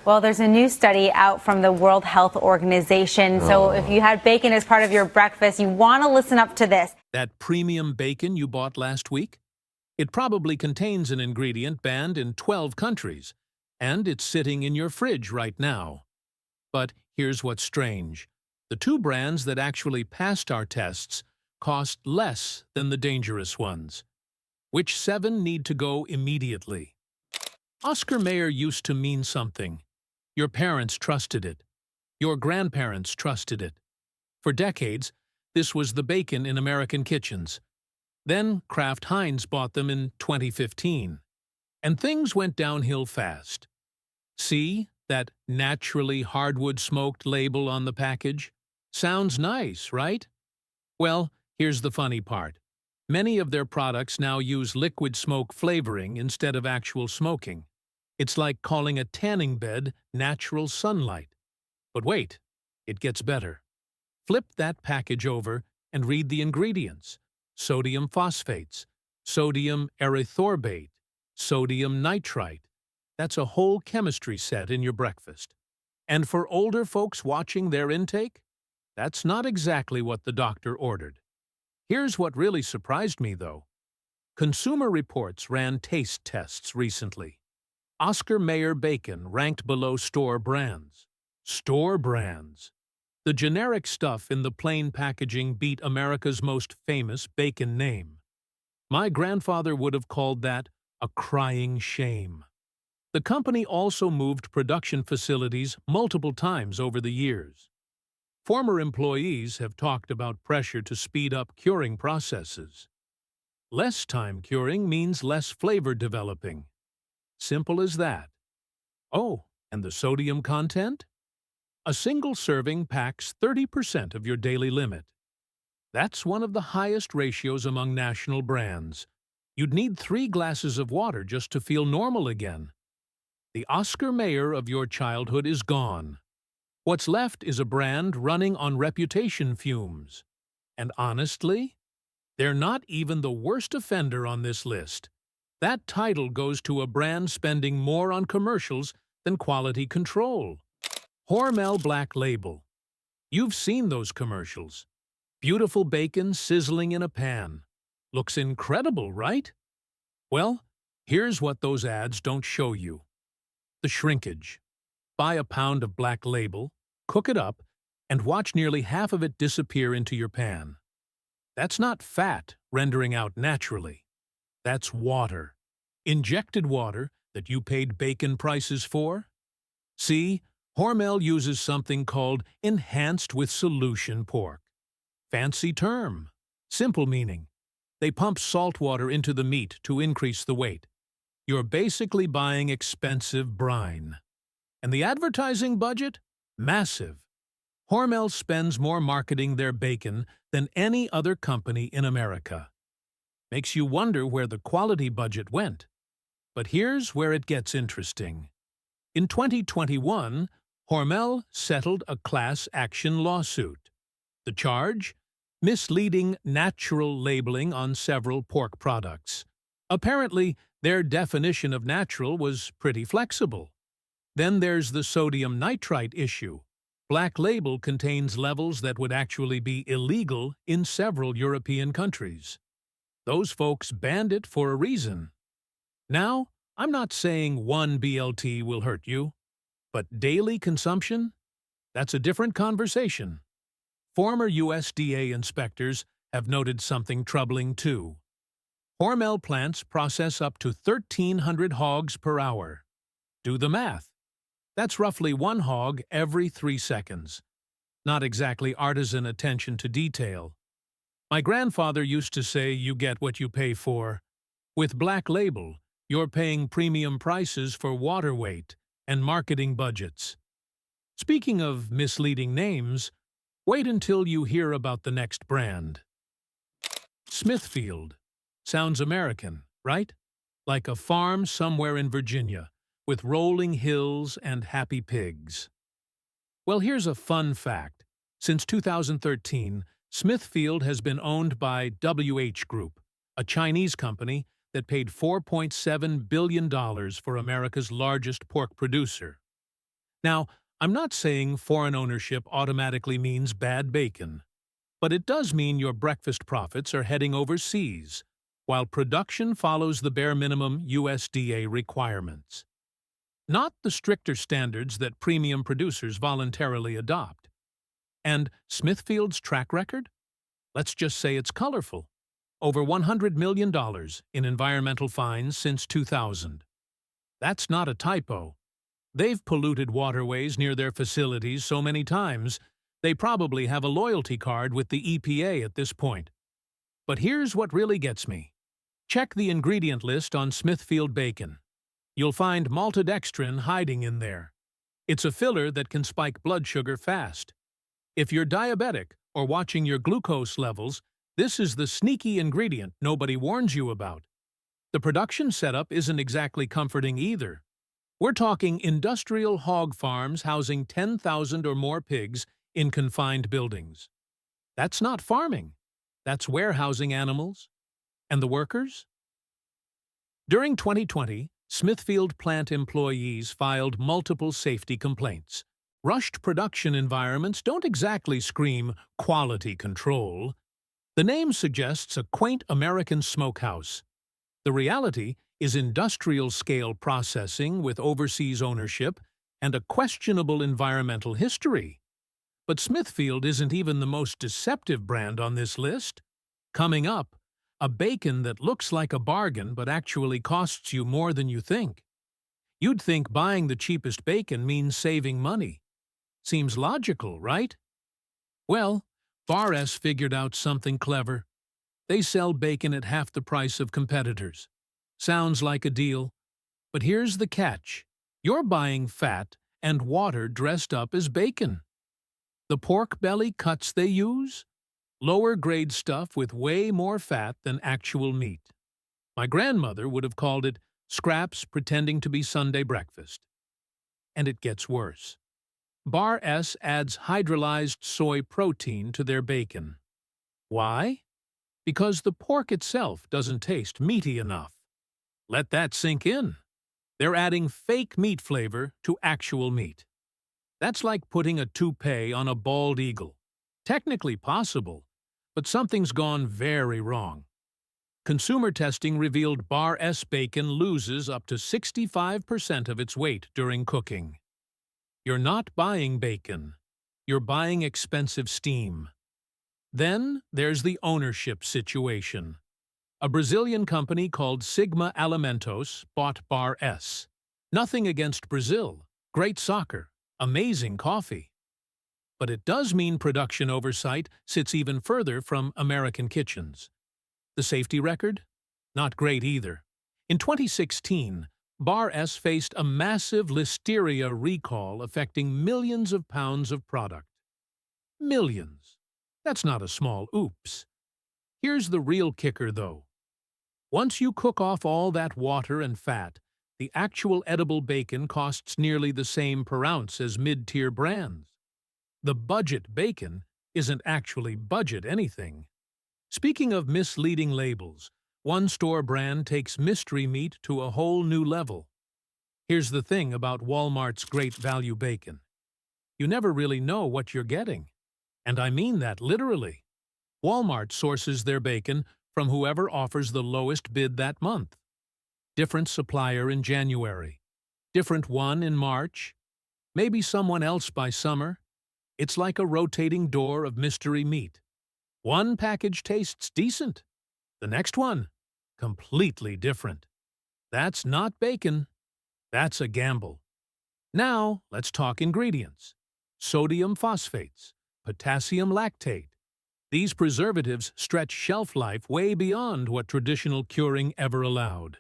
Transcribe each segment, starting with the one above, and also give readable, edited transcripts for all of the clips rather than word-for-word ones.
Well, there's a new study out from the World Health Organization. So if you had bacon as part of your breakfast, you want to listen up to this. That premium bacon you bought last week? It probably contains an ingredient banned in 12 countries, and it's sitting in your fridge right now. But here's what's strange. The two brands that actually passed our tests cost less than the dangerous ones. Which 7 need to go immediately? Oscar Mayer used to mean something. Your parents trusted it. Your grandparents trusted it. For decades, this was the bacon in American kitchens. Then Kraft Heinz bought them in 2015. And things went downhill fast. See that naturally hardwood smoked label on the package? Sounds nice, right? Well, here's the funny part. Many of their products now use liquid smoke flavoring instead of actual smoking. It's like calling a tanning bed natural sunlight. But wait, it gets better. Flip that package over and read the ingredients. Sodium phosphates, sodium erythorbate, sodium nitrite. That's a whole chemistry set in your breakfast. And for older folks watching their intake, that's not exactly what the doctor ordered. Here's what really surprised me, though. Consumer Reports ran taste tests recently. Oscar Mayer bacon ranked below store brands. Store brands. The generic stuff in the plain packaging beat America's most famous bacon name. My grandfather would have called that a crying shame. The company also moved production facilities multiple times over the years. Former employees have talked about pressure to speed up curing processes. Less time curing means less flavor developing. Simple as that. Oh, and the sodium content? A single serving packs 30% of your daily limit. That's one of the highest ratios among national brands. You'd need 3 glasses of water just to feel normal again. The Oscar Mayer of your childhood is gone. What's left is a brand running on reputation fumes. And honestly, they're not even the worst offender on this list. That title goes to a brand spending more on commercials than quality control. Hormel Black Label. You've seen those commercials. Beautiful bacon sizzling in a pan. Looks incredible, right? Well, here's what those ads don't show you. The shrinkage. Buy a pound of Black Label, cook it up, and watch nearly half of it disappear into your pan. That's not fat rendering out naturally. That's water. Injected water that you paid bacon prices for. See, Hormel uses something called enhanced with solution pork. Fancy term. Simple meaning. They pump salt water into the meat to increase the weight. You're basically buying expensive brine. And the advertising budget? Massive. Hormel spends more marketing their bacon than any other company in America. Makes you wonder where the quality budget went. But here's where it gets interesting. In 2021, Hormel settled a class action lawsuit. The charge? Misleading natural labeling on several pork products. Apparently, their definition of natural was pretty flexible. Then there's the sodium nitrite issue. Black Label contains levels that would actually be illegal in several European countries. Those folks banned it for a reason. Now, I'm not saying one BLT will hurt you, but daily consumption? That's a different conversation. Former USDA inspectors have noted something troubling too. Hormel plants process up to 1,300 hogs per hour. Do the math. That's roughly 1 hog every 3 seconds. Not exactly artisan attention to detail. My grandfather used to say you get what you pay for. With Black Label, you're paying premium prices for water weight and marketing budgets. Speaking of misleading names, wait until you hear about the next brand. Smithfield. Sounds American, right? Like a farm somewhere in Virginia, with rolling hills and happy pigs. Well, here's a fun fact. Since 2013, Smithfield has been owned by WH Group, a Chinese company that paid $4.7 billion for America's largest pork producer. Now, I'm not saying foreign ownership automatically means bad bacon, but it does mean your breakfast profits are heading overseas, while production follows the bare minimum USDA requirements. Not the stricter standards that premium producers voluntarily adopt. And Smithfield's track record? Let's just say it's colorful. Over $100 million in environmental fines since 2000. That's not a typo. They've polluted waterways near their facilities so many times, they probably have a loyalty card with the EPA at this point. But here's what really gets me. Check the ingredient list on Smithfield bacon. You'll find maltodextrin hiding in there. It's a filler that can spike blood sugar fast. If you're diabetic or watching your glucose levels, this is the sneaky ingredient nobody warns you about. The production setup isn't exactly comforting either. We're talking industrial hog farms housing 10,000 or more pigs in confined buildings. That's not farming. That's warehousing animals. And the workers? During 2020, Smithfield plant employees filed multiple safety complaints. Rushed production environments don't exactly scream quality control. The name suggests a quaint American smokehouse. The reality is industrial-scale processing with overseas ownership and a questionable environmental history. But Smithfield isn't even the most deceptive brand on this list. Coming up, a bacon that looks like a bargain but actually costs you more than you think. You'd think buying the cheapest bacon means saving money. Seems logical, right? Well, Bar S figured out something clever. They sell bacon at half the price of competitors. Sounds like a deal. But here's the catch. You're buying fat and water dressed up as bacon. The pork belly cuts they use? Lower grade stuff with way more fat than actual meat. My grandmother would have called it scraps pretending to be Sunday breakfast. And it gets worse. Bar S adds hydrolyzed soy protein to their bacon. Why? Because the pork itself doesn't taste meaty enough. Let that sink in. They're adding fake meat flavor to actual meat. That's like putting a toupee on a bald eagle. Technically possible, but something's gone very wrong. Consumer testing revealed Bar S bacon loses up to 65% of its weight during cooking. You're not buying bacon. You're buying expensive steam. Then there's the ownership situation. A Brazilian company called Sigma Alimentos bought Bar S. Nothing against Brazil. Great soccer. Amazing coffee. But it does mean production oversight sits even further from American kitchens. The safety record? Not great either. In 2016, Bar S faced a massive listeria recall affecting millions of pounds of product. Millions. That's not a small oops. Here's the real kicker, though. Once you cook off all that water and fat, the actual edible bacon costs nearly the same per ounce as mid-tier brands. The budget bacon isn't actually budget anything. Speaking of misleading labels, one store brand takes mystery meat to a whole new level. Here's the thing about Walmart's great value bacon. You never really know what you're getting. And I mean that literally. Walmart sources their bacon from whoever offers the lowest bid that month. Different supplier in January. Different one in March. Maybe someone else by summer. It's like a rotating door of mystery meat. One package tastes decent. The next one, completely different. That's not bacon. That's a gamble. Now, let's talk ingredients. Sodium phosphates, potassium lactate. These preservatives stretch shelf life way beyond what traditional curing ever allowed.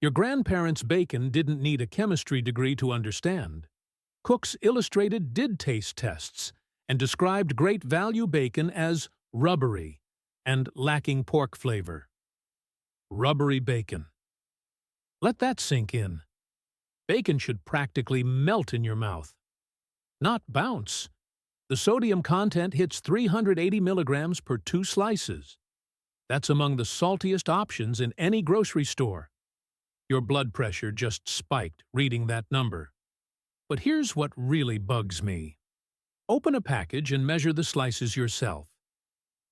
Your grandparents' bacon didn't need a chemistry degree to understand. Cook's Illustrated did taste tests and described great value bacon as rubbery and lacking pork flavor. Rubbery bacon. Let that sink in. Bacon should practically melt in your mouth. Not bounce. The sodium content hits 380 milligrams per 2 slices. That's among the saltiest options in any grocery store. Your blood pressure just spiked reading that number. But here's what really bugs me. Open a package and measure the slices yourself.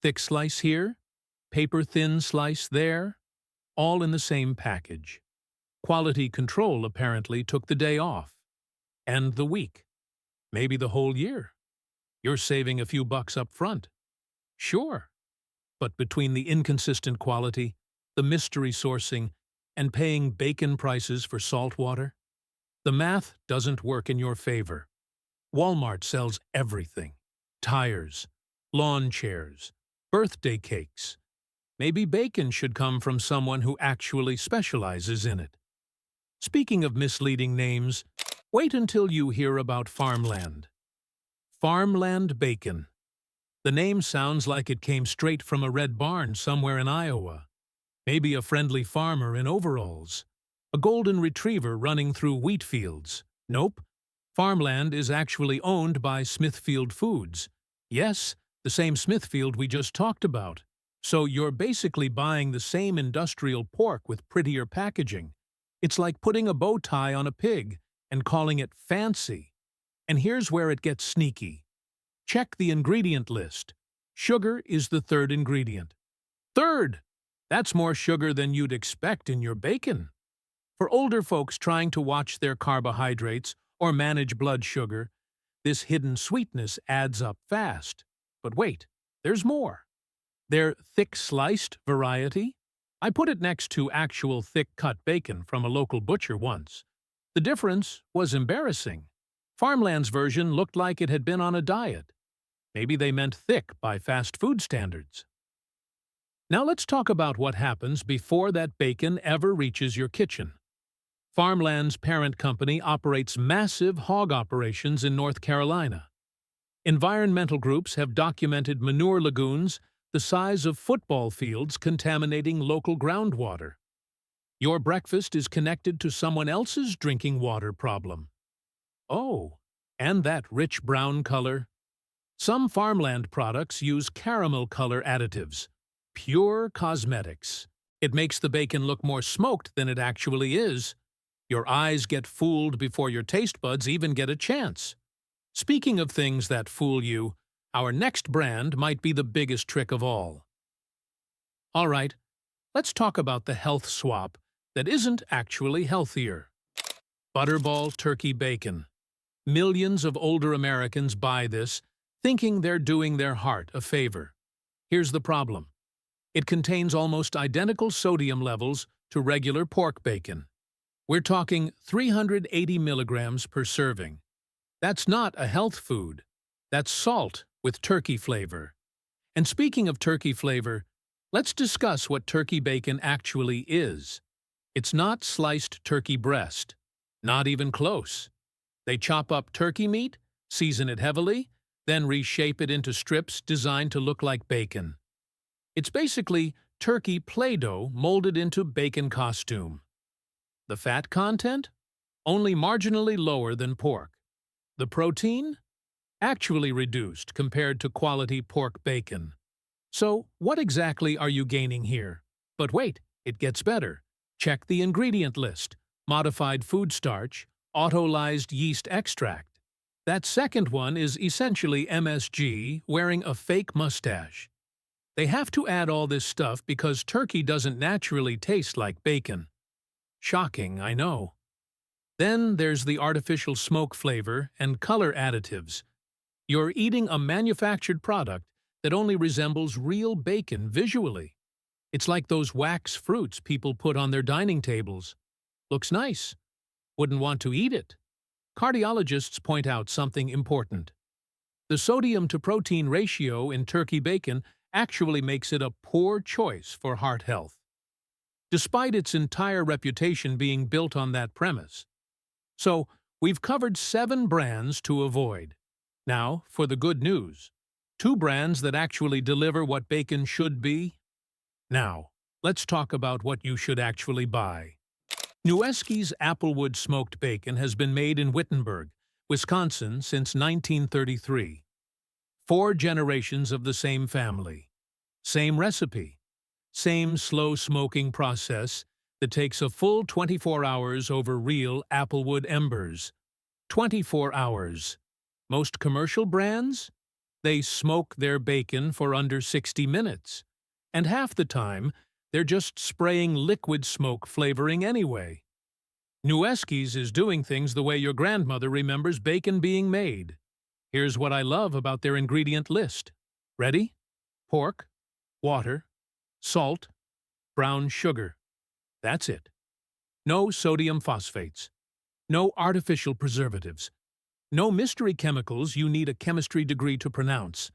Thick slice here, paper-thin slice there, all in the same package. Quality control apparently took the day off. And the week. Maybe the whole year. You're saving a few bucks up front. Sure. But between the inconsistent quality, the mystery sourcing, and paying bacon prices for salt water, the math doesn't work in your favor. Walmart sells everything. Tires, lawn chairs, birthday cakes. Maybe bacon should come from someone who actually specializes in it. Speaking of misleading names, wait until you hear about farmland. Farmland bacon. The name sounds like it came straight from a red barn somewhere in Iowa. Maybe a friendly farmer in overalls. A golden retriever running through wheat fields. Nope. Farmland is actually owned by Smithfield Foods. Yes, the same Smithfield we just talked about. So you're basically buying the same industrial pork with prettier packaging. It's like putting a bow tie on a pig and calling it fancy. And here's where it gets sneaky. Check the ingredient list. Sugar is the third ingredient. Third! That's more sugar than you'd expect in your bacon. For older folks trying to watch their carbohydrates or manage blood sugar, this hidden sweetness adds up fast. But wait, there's more. Their thick-sliced variety? I put it next to actual thick-cut bacon from a local butcher once. The difference was embarrassing. Farmland's version looked like it had been on a diet. Maybe they meant thick by fast food standards. Now let's talk about what happens before that bacon ever reaches your kitchen. Farmland's parent company operates massive hog operations in North Carolina. Environmental groups have documented manure lagoons the size of football fields contaminating local groundwater. Your breakfast is connected to someone else's drinking water problem. Oh, and that rich brown color? Some farmland products use caramel color additives. Pure cosmetics. It makes the bacon look more smoked than it actually is. Your eyes get fooled before your taste buds even get a chance. Speaking of things that fool you, our next brand might be the biggest trick of all. All right, let's talk about the health swap that isn't actually healthier. Butterball turkey bacon. Millions of older Americans buy this, thinking they're doing their heart a favor. Here's the problem. It contains almost identical sodium levels to regular pork bacon. We're talking 380 milligrams per serving. That's not a health food. That's salt with turkey flavor. And speaking of turkey flavor, let's discuss what turkey bacon actually is. It's not sliced turkey breast. Not even close. They chop up turkey meat, season it heavily, then reshape it into strips designed to look like bacon. It's basically turkey Play-Doh molded into bacon costume. The fat content? Only marginally lower than pork. The protein? Actually reduced compared to quality pork bacon. So, what exactly are you gaining here? But wait, it gets better. Check the ingredient list. Modified food starch, autolyzed yeast extract. That second one is essentially MSG wearing a fake mustache. They have to add all this stuff because turkey doesn't naturally taste like bacon. Shocking, I know. Then there's the artificial smoke flavor and color additives. You're eating a manufactured product that only resembles real bacon visually. It's like those wax fruits people put on their dining tables. Looks nice. Wouldn't want to eat it. Cardiologists point out something important. The sodium-to-protein ratio in turkey bacon actually makes it a poor choice for heart health, despite its entire reputation being built on that premise. So, we've covered 7 brands to avoid. Now, for the good news. 2 brands that actually deliver what bacon should be. Now, let's talk about what you should actually buy. Nueske's Applewood smoked bacon has been made in Wittenberg, Wisconsin since 1933. 4 generations of the same family. Same recipe. Same slow smoking process that takes a full 24 hours over real Applewood embers. 24 hours. Most commercial brands? They smoke their bacon for under 60 minutes. And half the time, they're just spraying liquid smoke flavoring anyway. Nueske's is doing things the way your grandmother remembers bacon being made. Here's what I love about their ingredient list. Ready? Pork, water, salt, brown sugar. That's it. No sodium phosphates. No artificial preservatives. No mystery chemicals you need a chemistry degree to pronounce.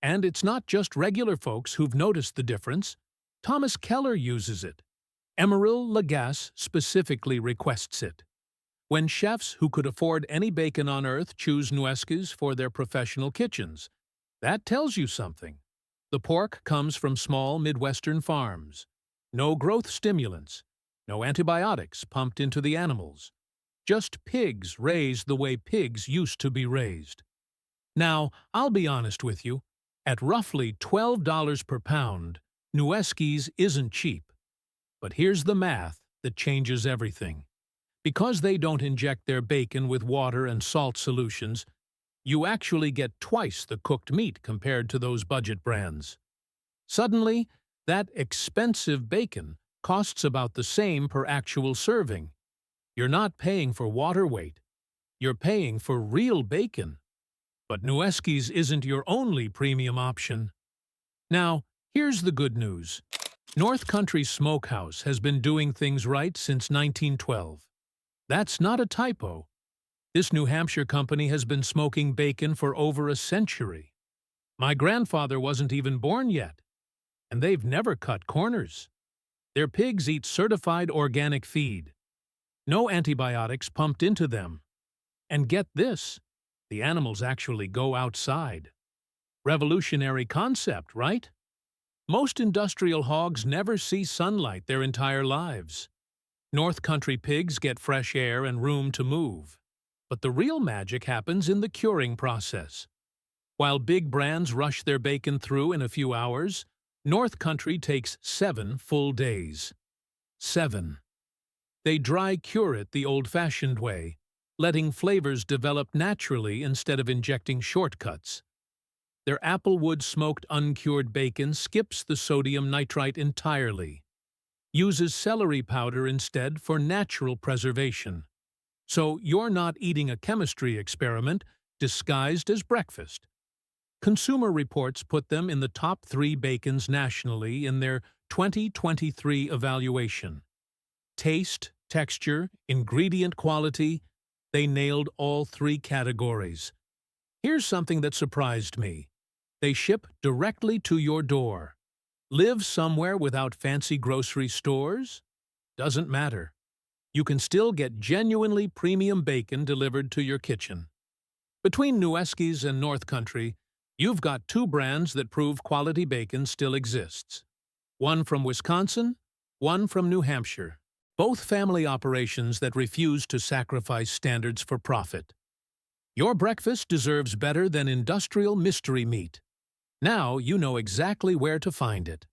And it's not just regular folks who've noticed the difference. Thomas Keller uses it. Emeril Lagasse specifically requests it. When chefs who could afford any bacon on earth choose Nueske's for their professional kitchens, that tells you something. The pork comes from small Midwestern farms. No growth stimulants. No antibiotics pumped into the animals. Just pigs raised the way pigs used to be raised. Now, I'll be honest with you. At roughly $12 per pound, Nueske's isn't cheap. But here's the math that changes everything. Because they don't inject their bacon with water and salt solutions, you actually get twice the cooked meat compared to those budget brands. Suddenly, that expensive bacon costs about the same per actual serving. You're not paying for water weight. You're paying for real bacon. But Nueske's isn't your only premium option. Now, here's the good news. North Country Smokehouse has been doing things right since 1912. That's not a typo. This New Hampshire company has been smoking bacon for over a century. My grandfather wasn't even born yet, and they've never cut corners. Their pigs eat certified organic feed. No antibiotics pumped into them. And get this, the animals actually go outside. Revolutionary concept, right? Most industrial hogs never see sunlight their entire lives. North Country pigs get fresh air and room to move. But the real magic happens in the curing process. While big brands rush their bacon through in a few hours, North Country takes 7 full days. 7. They dry cure it the old-fashioned way, letting flavors develop naturally instead of injecting shortcuts. Their applewood smoked uncured bacon skips the sodium nitrite entirely, uses celery powder instead for natural preservation. So you're not eating a chemistry experiment disguised as breakfast. Consumer Reports put them in the top 3 bacons nationally in their 2023 evaluation. Taste, texture, ingredient quality, they nailed all 3 categories. Here's something that surprised me. They ship directly to your door. Live somewhere without fancy grocery stores? Doesn't matter. You can still get genuinely premium bacon delivered to your kitchen. Between Nueske's and North Country, you've got 2 brands that prove quality bacon still exists. One from Wisconsin, one from New Hampshire. Both family operations that refuse to sacrifice standards for profit. Your breakfast deserves better than industrial mystery meat. Now you know exactly where to find it.